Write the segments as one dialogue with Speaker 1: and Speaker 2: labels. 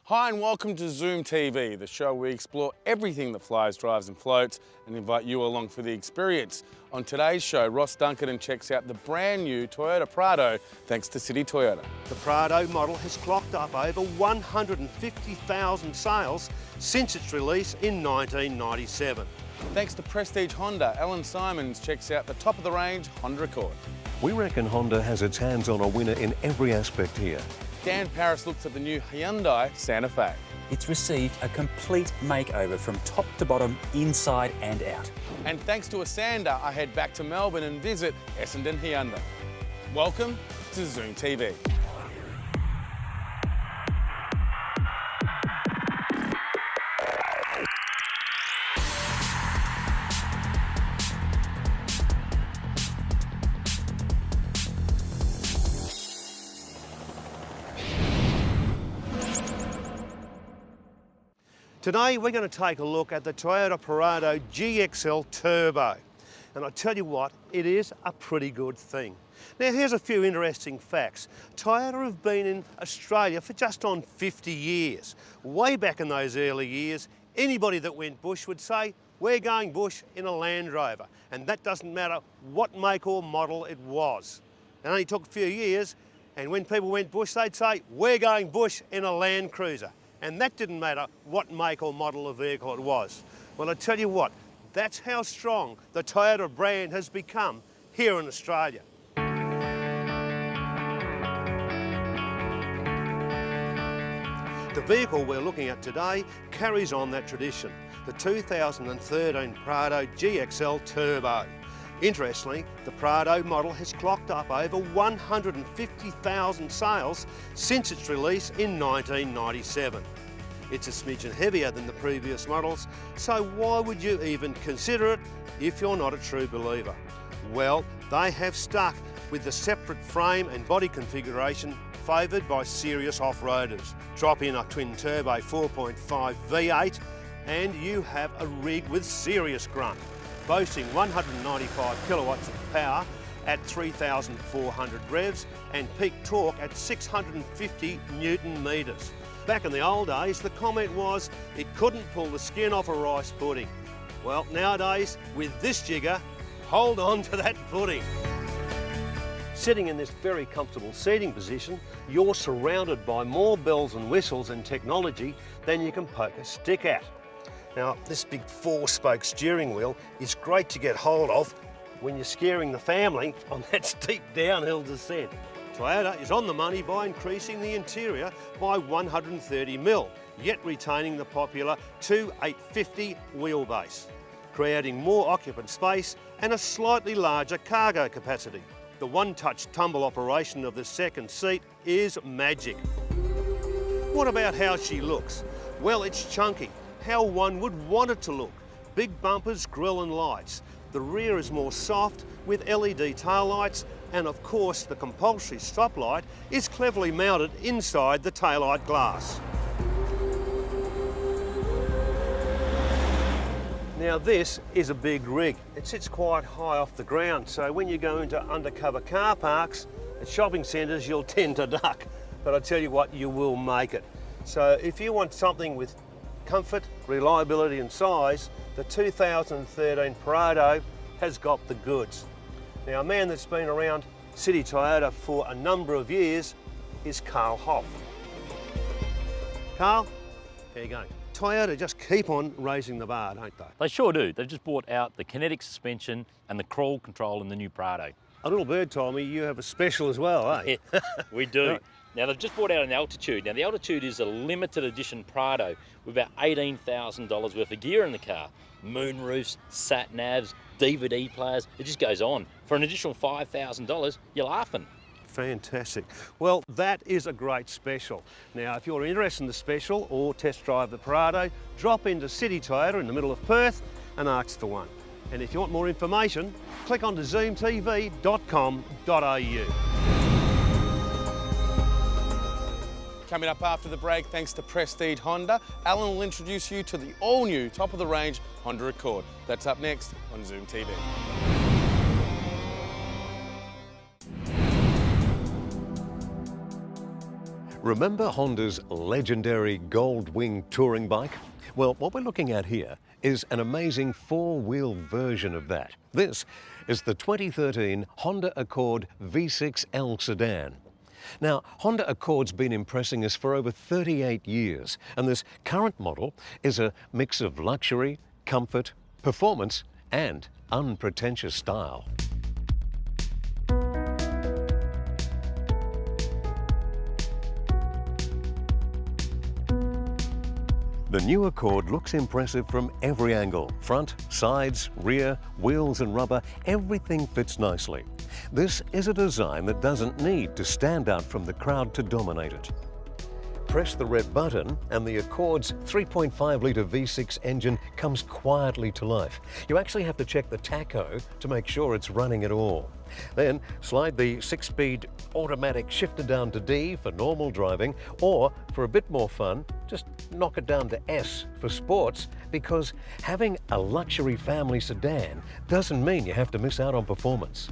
Speaker 1: Hi and welcome to Zoom TV, the show where we explore everything that flies, drives and floats and invite you along for the experience. On today's show, Ross Duncan checks out the brand new Toyota Prado thanks to City Toyota.
Speaker 2: The Prado model has clocked up over 150,000 sales since its release in 1997.
Speaker 1: Thanks to Prestige Honda, Allan checks out the top-of-the-range Honda Accord.
Speaker 3: We reckon Honda has its hands on a winner in every aspect here.
Speaker 1: Dan Paris looks at the new Hyundai Santa Fe.
Speaker 4: It's received a complete makeover from top to bottom, inside and out.
Speaker 1: And thanks to Esanda, I head back to Melbourne and visit Essendon Hyundai. Welcome to Zoom TV.
Speaker 2: Today we're going to take a look at the Toyota Prado GXL Turbo. And I tell you what, it is a pretty good thing. Now here's a few interesting facts. Toyota have been in Australia for just on 50 years. Way back in those early years, anybody that went bush would say, we're going bush in a Land Rover. And that doesn't matter what make or model it was. It only took a few years, and when people went bush, they'd say, we're going bush in a Land Cruiser. And that didn't matter what make or model of vehicle it was. Well, I tell you what, that's how strong the Toyota brand has become here in Australia. The vehicle we're looking at today carries on that tradition, the 2013 Prado GXL Turbo. Interestingly, the Prado model has clocked up over 150,000 sales since its release in 1997. It's a smidgen heavier than the previous models, so why would you even consider it if you're not a true believer? Well, they have stuck with the separate frame and body configuration favoured by serious off-roaders. Drop in a twin-turbo 4.5 V8 and you have a rig with serious grunt, boasting 195 kilowatts of power at 3,400 revs and peak torque at 650 Newton metres. Back in the old days, the comment was it couldn't pull the skin off a rice pudding. Well, nowadays, with this jigger, hold on to that pudding. Sitting in this very comfortable seating position, you're surrounded by more bells and whistles and technology than you can poke a stick at. Now, this big 4-spoke steering wheel is great to get hold of when you're scaring the family on that steep downhill descent. Toyota is on the money by increasing the interior by 130mm, yet retaining the popular 2850 wheelbase, creating more occupant space and a slightly larger cargo capacity. The one-touch tumble operation of the second seat is magic. What about how she looks? Well, it's chunky. How one would want it to look. Big bumpers, grille and lights. The rear is more soft with LED taillights, and of course the compulsory stoplight is cleverly mounted inside the taillight glass. Now this is a big rig. It sits quite high off the ground, so when you go into undercover car parks at shopping centres you'll tend to duck. But I tell you what, you will make it. So if you want something with comfort, reliability and size, the 2013 Prado has got the goods. Now, a man that's been around City Toyota for a number of years is Carl Hoff. Carl, how you going? Toyota just keep on raising the bar, don't they?
Speaker 5: They sure do. They've just brought out the kinetic suspension and the crawl control in the new Prado.
Speaker 2: A little bird told me you have a special as well, eh?
Speaker 5: Yeah, we do. Now, they've just brought out an Altitude. Now, the Altitude is a limited edition Prado with about $18,000 worth of gear in the car. Moonroofs, sat-navs, DVD players, it just goes on. For an additional $5,000, you're laughing.
Speaker 2: Fantastic. Well, that is a great special. Now, if you're interested in the special or test drive the Prado, drop into City Toyota in the middle of Perth and ask for one. And if you want more information, click on to zoomtv.com.au.
Speaker 1: Coming up after the break, thanks to Prestige Honda, Allan will introduce you to the all-new top-of-the-range Honda Accord. That's up next on Zoom TV.
Speaker 3: Remember Honda's legendary Gold Wing touring bike? Well, what we're looking at here is an amazing four-wheel version of that. This is the 2013 Honda Accord V6L sedan. Now, Honda Accord's been impressing us for over 38 years, and this current model is a mix of luxury, comfort, performance, and unpretentious style. The new Accord looks impressive from every angle. Front, sides, rear, wheels and rubber, everything fits nicely. This is a design that doesn't need to stand out from the crowd to dominate it. Press the red button and the Accord's 3.5-litre V6 engine comes quietly to life. You actually have to check the tacho to make sure it's running at all. Then slide the 6-speed automatic shifter down to D for normal driving, or for a bit more fun, just knock it down to S for sports, because having a luxury family sedan doesn't mean you have to miss out on performance.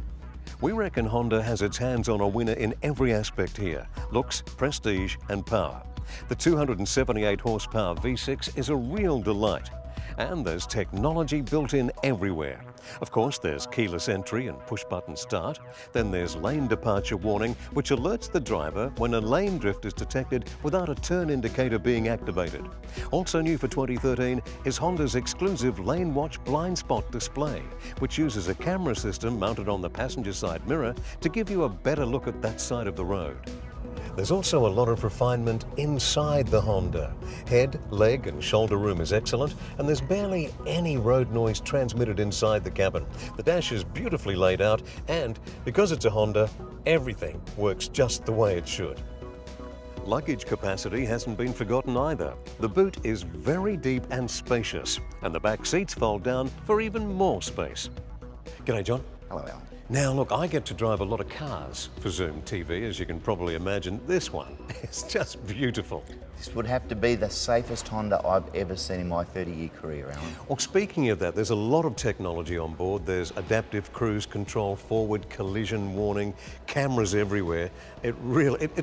Speaker 3: We reckon Honda has its hands on a winner in every aspect here: looks, prestige and power. The 278 horsepower V6 is a real delight, and there's technology built in everywhere. Of course, there's keyless entry and push-button start. Then there's lane departure warning, which alerts the driver when a lane drift is detected without a turn indicator being activated. Also new for 2013 is Honda's exclusive Lane Watch blind spot display, which uses a camera system mounted on the passenger side mirror to give you a better look at that side of the road. There's also a lot of refinement inside the Honda. Head, leg and shoulder room is excellent, and there's barely any road noise transmitted inside the cabin. The dash is beautifully laid out, and because it's a Honda, everything works just the way it should. Luggage capacity hasn't been forgotten either. The boot is very deep and spacious, and the back seats fold down for even more space. G'day, John.
Speaker 6: Hello, Alan.
Speaker 3: Now look, I get to drive a lot of cars for Zoom TV, as you can probably imagine. This one is just beautiful.
Speaker 6: This would have to be the safest Honda I've ever seen in my 30-year career, Alan.
Speaker 3: Well, speaking of that, there's a lot of technology on board. There's adaptive cruise control, forward collision warning, cameras everywhere. It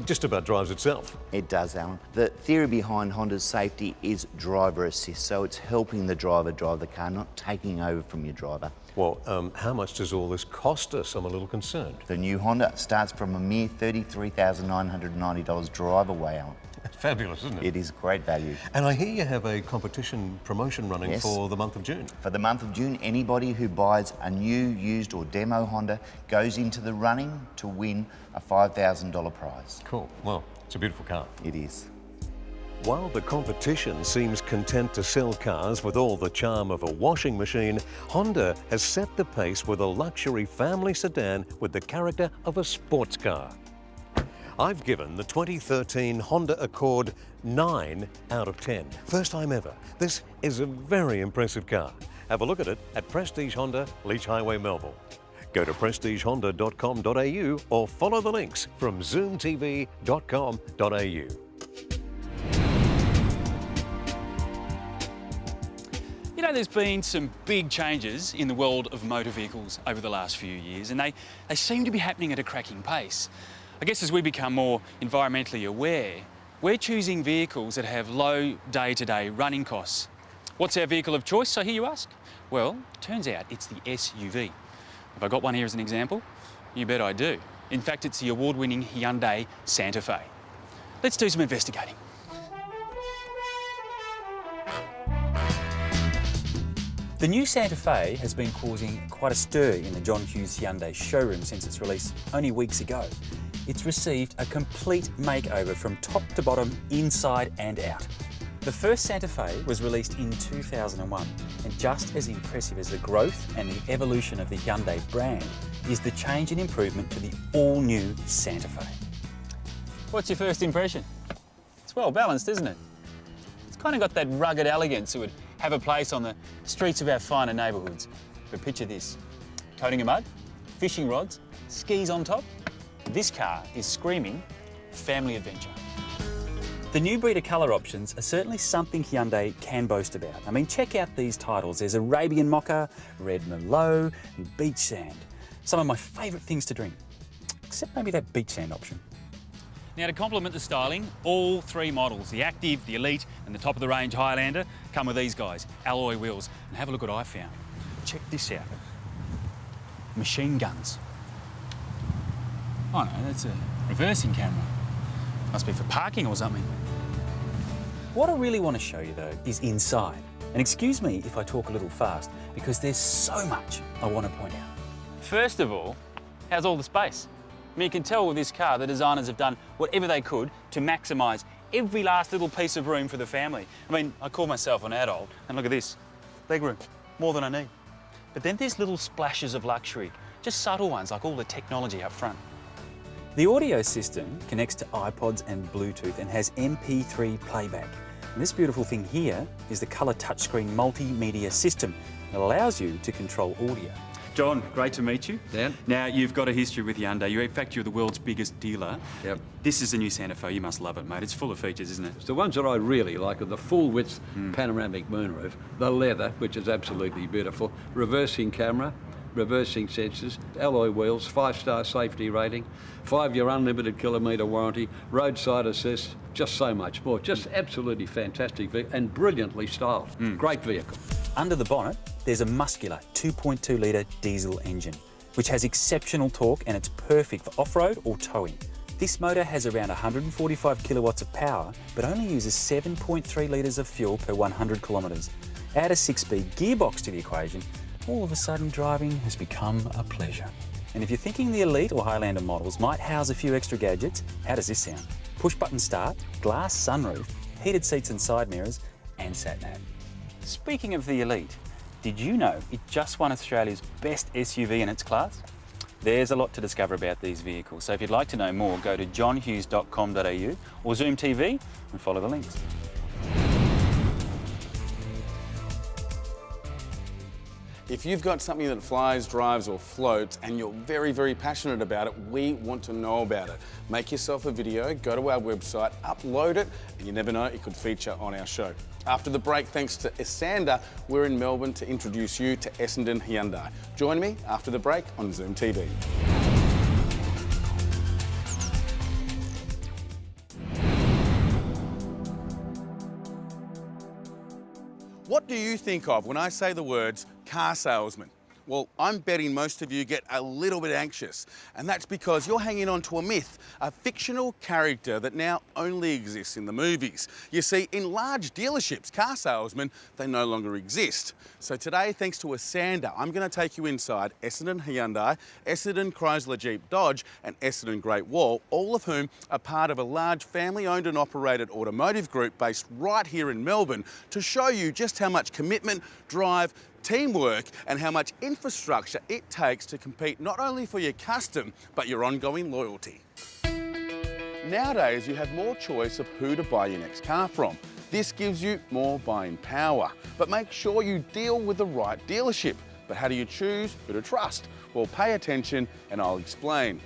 Speaker 3: just about drives itself.
Speaker 6: It does, Alan. The theory behind Honda's safety is driver assist, so it's helping the driver drive the car, not taking over from your driver.
Speaker 3: Well, how much does all this cost us? I'm a little concerned.
Speaker 6: The new Honda starts from a mere $33,990 drive away, Alan.
Speaker 3: That's fabulous, isn't it?
Speaker 6: It is great value.
Speaker 3: And I hear you have a competition promotion running
Speaker 6: Yes.
Speaker 3: for the month of June.
Speaker 6: For the month of June, anybody who buys a new, used or demo Honda goes into the running to win a $5,000 prize.
Speaker 3: Cool. Well, it's a beautiful car.
Speaker 6: It is.
Speaker 3: While the competition seems content to sell cars with all the charm of a washing machine, Honda has set the pace with a luxury family sedan with the character of a sports car. I've given the 2013 Honda Accord 9 out of 10. First time ever. This is a very impressive car. Have a look at it at Prestige Honda, Leach Highway, Melville. Go to prestigehonda.com.au or follow the links from zoomtv.com.au.
Speaker 4: You know, there's been some big changes in the world of motor vehicles over the last few years, and they seem to be happening at a cracking pace. I guess as we become more environmentally aware, we're choosing vehicles that have low day-to-day running costs. What's our vehicle of choice, I hear you ask? Well, turns out it's the SUV. Have I got one here as an example? You bet I do. In fact, it's the award-winning Hyundai Santa Fe. Let's do some investigating. The new Santa Fe has been causing quite a stir in the John Hughes Hyundai showroom since its release only weeks ago. It's received a complete makeover from top to bottom, inside and out. The first Santa Fe was released in 2001, and just as impressive as the growth and the evolution of the Hyundai brand is the change and improvement to the all-new Santa Fe. What's your first impression? It's well balanced, isn't it? It's kind of got that rugged elegance that would have a place on the streets of our finer neighbourhoods. But picture this: coating of mud, fishing rods, skis on top. This car is screaming family adventure. The new breed of colour options are certainly something Hyundai can boast about. I mean, check out these titles. There's Arabian Mocha, Red Merlot and Beach Sand. Some of my favourite things to drink, except maybe that beach sand option. Now, to complement the styling, all three models, the Active, the Elite and the top-of-the-range Highlander, come with these guys, alloy wheels. And have a look at what I found. Check this out. Machine guns. Oh no, that's a reversing camera. Must be for parking or something. What I really want to show you though is inside. And excuse me if I talk a little fast, because there's so much I want to point out. First of all, how's all the space? I mean, you can tell with this car the designers have done whatever they could to maximise every last little piece of room for the family. I mean, I call myself an adult, and look at this, leg room, more than I need. But then there's little splashes of luxury, just subtle ones like all the technology up front. The audio system connects to iPods and Bluetooth and has MP3 playback. And this beautiful thing here is the colour touchscreen multimedia system that allows you to control audio. John, great to meet you.
Speaker 7: Dan.
Speaker 4: Now, you've got a history with Hyundai. In fact, you're the world's biggest dealer.
Speaker 7: Yep.
Speaker 4: This is the new Santa Fe. You must love it, mate. It's full of features, isn't it?
Speaker 7: It's the ones that I really like are the full-width panoramic moonroof, the leather, which is absolutely beautiful, reversing camera, reversing sensors, alloy wheels, 5-star safety rating, 5-year unlimited kilometre warranty, roadside assist, just so much more. Just absolutely fantastic vehicle and brilliantly styled. Great vehicle.
Speaker 4: Under the bonnet, there's a muscular 2.2 litre diesel engine, which has exceptional torque and it's perfect for off-road or towing. This motor has around 145 kilowatts of power, but only uses 7.3 litres of fuel per 100 kilometres. Add a 6-speed gearbox to the equation, all of a sudden driving has become a pleasure. And if you're thinking the Elite or Highlander models might house a few extra gadgets, how does this sound? Push-button start, glass sunroof, heated seats and side mirrors, and sat-nav. Speaking of the Elite, did you know it just won Australia's best SUV in its class? There's a lot to discover about these vehicles, so if you'd like to know more, go to johnhughes.com.au or Zoom TV and follow the links.
Speaker 1: If you've got something that flies, drives or floats and you're very, very passionate about it, we want to know about it. Make yourself a video, go to our website, upload it, and you never know, it could feature on our show. After the break, thanks to Esanda, we're in Melbourne to introduce you to Essendon Hyundai. Join me after the break on Zoom TV. What do you think of when I say the words car salesman? Well, I'm betting most of you get a little bit anxious, and that's because you're hanging on to a myth, a fictional character that now only exists in the movies. You see, in large dealerships, car salesmen, they no longer exist. So today, thanks to Esanda, I'm going to take you inside Essendon Hyundai, Essendon Chrysler Jeep Dodge, and Essendon Great Wall, all of whom are part of a large family-owned and operated automotive group based right here in Melbourne, to show you just how much commitment, drive, teamwork and how much infrastructure it takes to compete not only for your custom, but your ongoing loyalty. Nowadays, you have more choice of who to buy your next car from. This gives you more buying power, but make sure you deal with the right dealership. But how do you choose who to trust? Well, pay attention and I'll explain.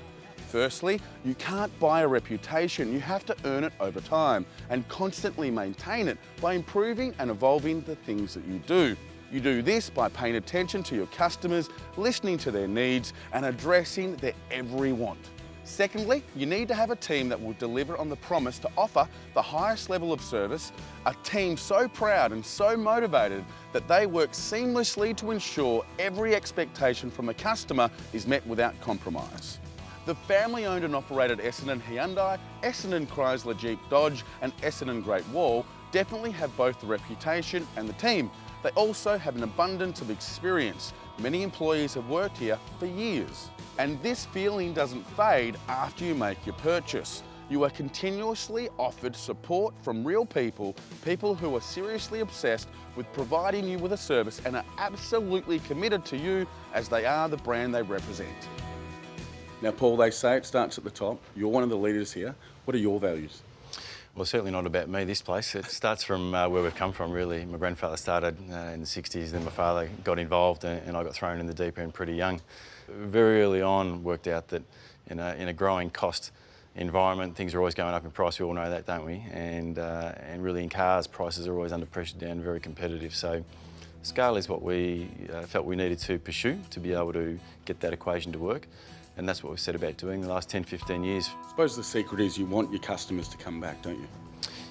Speaker 1: Firstly, you can't buy a reputation. You have to earn it over time and constantly maintain it by improving and evolving the things that you do. You do this by paying attention to your customers, listening to their needs and addressing their every want. Secondly, you need to have a team that will deliver on the promise to offer the highest level of service, a team so proud and so motivated that they work seamlessly to ensure every expectation from a customer is met without compromise. The family-owned and operated Essendon Hyundai, Essendon Chrysler Jeep Dodge and Essendon Great Wall definitely have both the reputation and the team. They also have an abundance of experience. Many employees have worked here for years. And this feeling doesn't fade after you make your purchase. You are continuously offered support from real people, people who are seriously obsessed with providing you with a service and are absolutely committed to you as they are the brand they represent. Now, Paul, they say it starts at the top. You're one of the leaders here. What are your values?
Speaker 8: Well, certainly not about me, this place. It starts from where we've come from, really. My grandfather started in the 60s, then my father got involved and I got thrown in the deep end pretty young. Very early on, worked out that in a growing cost environment, things are always going up in price. We all know that, don't we? And really in cars, prices are always under pressure down, very competitive. So scale is what we felt we needed to pursue to be able to get that equation to work. And that's what we've set about doing the last 10, 15 years.
Speaker 1: I suppose the secret is you want your customers to come back, don't you?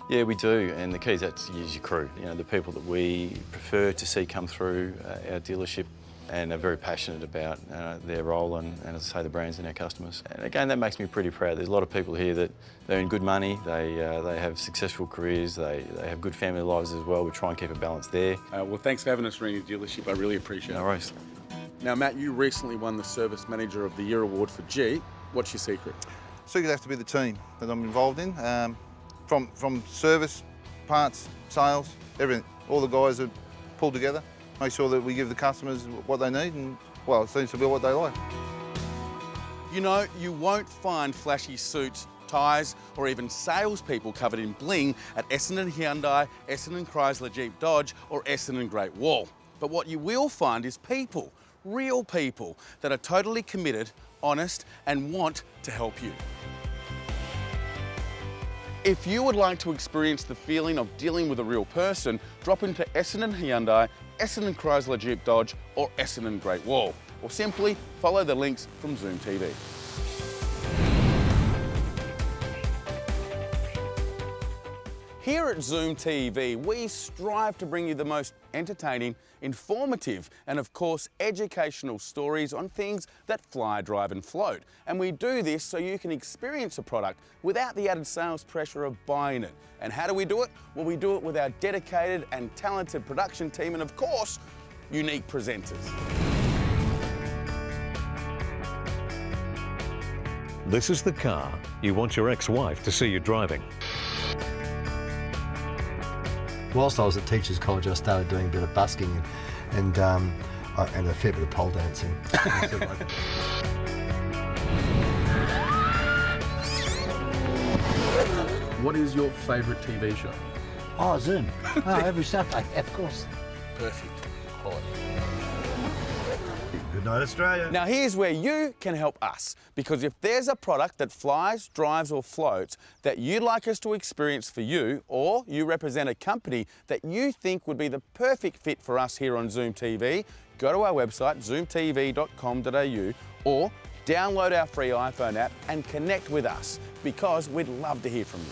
Speaker 8: Yeah, we do, and the key is to use your crew. You know, the people that we prefer to see come through our dealership and are very passionate about their role and, as I say, the brands and our customers. And again, that makes me pretty proud. There's a lot of people here that they earn good money, they have successful careers, they have good family lives as well. We try and keep a balance there.
Speaker 1: Well, thanks for having us around your dealership. I really appreciate it.
Speaker 8: No worries.
Speaker 1: Now, Matt, you recently won the Service Manager of the Year award for G. What's your secret?
Speaker 9: Secret has to be the team that I'm involved in. From service, parts, sales, everything. All the guys are pulled together, make sure that we give the customers what they need and, well, it seems to be what they like.
Speaker 1: You know, you won't find flashy suits, tyres or even salespeople covered in bling at Essendon Hyundai, Essendon Chrysler Jeep Dodge or Essendon Great Wall. But what you will find is people, real people, that are totally committed, honest and want to help you. If you would like to experience the feeling of dealing with a real person, drop into Essendon Hyundai, Essendon Chrysler Jeep Dodge or Essendon Great Wall, or simply follow the links from Zoom TV. Here at Zoom TV, we strive to bring you the most entertaining, informative, and of course, educational stories on things that fly, drive, and float. And we do this so you can experience a product without the added sales pressure of buying it. And how do we do it? Well, we do it with our dedicated and talented production team and, of course, unique presenters.
Speaker 3: This is the car you want your ex-wife to see you driving.
Speaker 10: Whilst I was at Teachers College, I started doing a bit of busking and a fair bit of pole dancing.
Speaker 1: What is your favourite TV show?
Speaker 11: Oh, Zoom. Oh, every Saturday, of course.
Speaker 1: Perfect. Quality.
Speaker 2: Good night, Australia.
Speaker 1: Now here's where you can help us, because if there's a product that flies, drives or floats that you'd like us to experience for you, or you represent a company that you think would be the perfect fit for us here on Zoom TV, go to our website zoomtv.com.au or download our free iPhone app and connect with us, because we'd love to hear from you.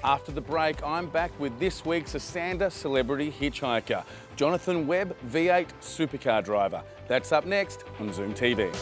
Speaker 1: After the break, I'm back with this week's Esanda Celebrity Hitchhiker, Jonathan Webb, V8 supercar driver. That's up next on Zoom TV.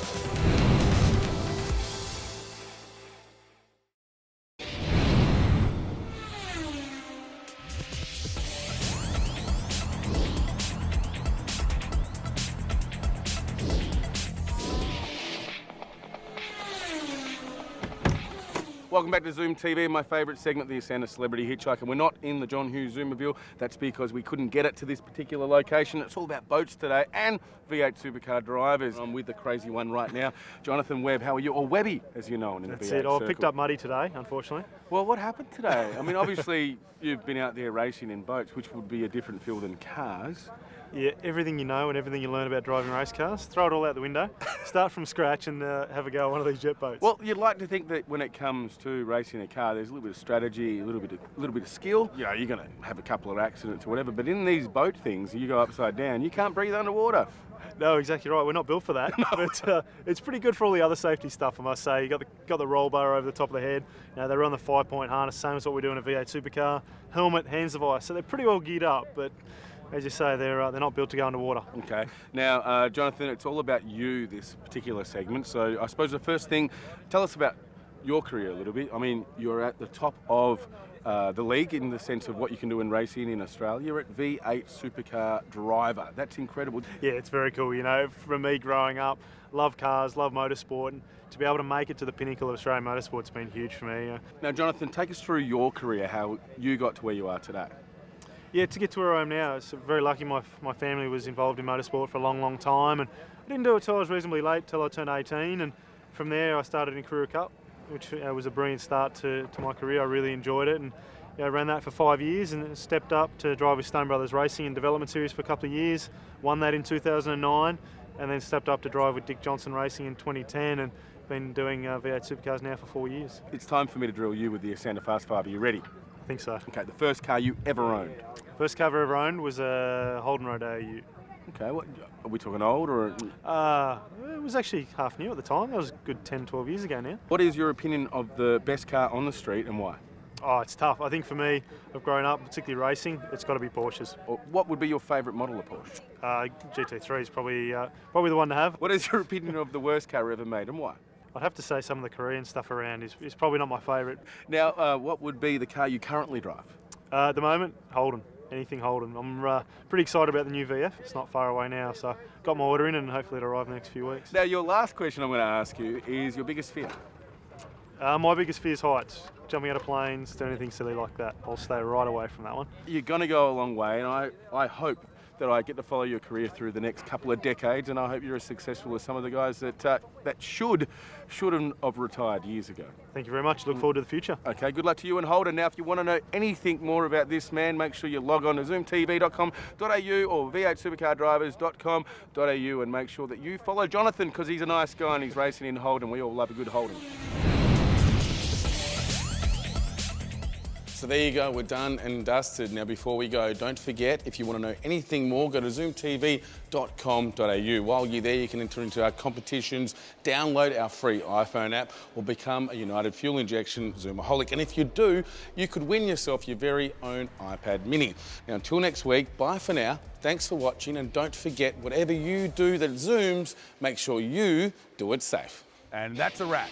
Speaker 1: Welcome back to Zoom TV, my favourite segment, the Esanda Celebrity Hitchhiker. We're not in the John Hughes Zoomobile. That's because we couldn't get it to this particular location. It's all about boats today and V8 supercar drivers. I'm with the crazy one right now. Jonathan Webb, how are you? Or Webby, as you know in the V8
Speaker 12: That's it.
Speaker 1: circle.
Speaker 12: I picked up muddy today, unfortunately.
Speaker 1: Well, what happened today? I mean, obviously, you've been out there racing in boats, which would be a different feel than cars.
Speaker 12: Yeah, everything you know and everything you learn about driving race cars, throw it all out the window, start from scratch and have a go at one of these jet boats.
Speaker 1: Well, you'd like to think that when it comes to racing a car, there's a little bit of strategy, a little bit of skill. You know, you're going to have a couple of accidents or whatever, but in these boat things, you go upside down, you can't breathe underwater.
Speaker 12: No, exactly right. We're not built for that, no. But it's pretty good for all the other safety stuff, I must say. You got the roll bar over the top of the head. You know, they run the 5-point harness, same as what we do in a V8 supercar. Helmet, hands of ice, so they're pretty well geared up, but as you say, they're not built to go underwater.
Speaker 1: Okay. Now, Jonathan, it's all about you, this particular segment. So I suppose the first thing, tell us about your career a little bit. I mean, you're at the top of the league in the sense of what you can do in racing in Australia. You're at V8 supercar driver. That's incredible.
Speaker 12: Yeah, it's very cool. You know, for me growing up, love cars, love motorsport, and to be able to make it to the pinnacle of Australian motorsport's been huge for me.
Speaker 1: Now, Jonathan, take us through your career, how you got to where you are today.
Speaker 12: Yeah, to get to where I am now, it's very lucky my family was involved in motorsport for a long, long time, and I didn't do it till I was reasonably late, till I turned 18, and from there I started in Career Cup, which was a brilliant start to my career. I really enjoyed it, and ran that for 5 years and stepped up to drive with Stone Brothers Racing in Development Series for a couple of years, won that in 2009, and then stepped up to drive with Dick Johnson Racing in 2010, and been doing V8 supercars now for 4 years.
Speaker 1: It's time for me to drill you with the Esanda Fast 5. Are you ready?
Speaker 12: I think so.
Speaker 1: Okay, the first car you ever owned?
Speaker 12: First car I ever owned was a Holden Rodeo Ute.
Speaker 1: Okay, what, are we talking old or?
Speaker 12: It was actually half new at the time. That was a good 10, 12 years ago now.
Speaker 1: What is your opinion of the best car on the street and why?
Speaker 12: Oh, it's tough. I think for me, I've grown up, particularly racing, it's got to be Porsches.
Speaker 1: What would be your favourite model of Porsche?
Speaker 12: GT3 is probably the one to have.
Speaker 1: What is your opinion of the worst car ever made and why?
Speaker 12: I'd have to say some of the Korean stuff around is probably not my favourite.
Speaker 1: Now, what would be the car you currently drive?
Speaker 12: At the moment, Holden. Anything Holden. I'm pretty excited about the new VF. It's not far away now, so got my order in and hopefully it'll arrive in the next few weeks.
Speaker 1: Now, your last question I'm going to ask you is your biggest fear?
Speaker 12: My biggest fear is heights. Jumping out of planes, doing anything silly like that. I'll stay right away from that one.
Speaker 1: You're going to go a long way, and I hope that I get to follow your career through the next couple of decades, and I hope you're as successful as some of the guys that shouldn't have retired years ago.
Speaker 12: Thank you very much. Look forward to the future.
Speaker 1: Okay, good luck to you and Holden. Now, if you want to know anything more about this man, make sure you log on to zoomtv.com.au or v8supercardrivers.com.au and make sure that you follow Jonathan because he's a nice guy and he's racing in Holden. We all love a good Holden. So there you go, we're done and dusted. Now before we go, don't forget, if you want to know anything more, go to zoomtv.com.au. While you're there, you can enter into our competitions, download our free iPhone app, or become a United Fuel Injection Zoomaholic. And if you do, you could win yourself your very own iPad mini. Now until next week, bye for now. Thanks for watching, and don't forget, whatever you do that zooms, make sure you do it safe. And that's a wrap.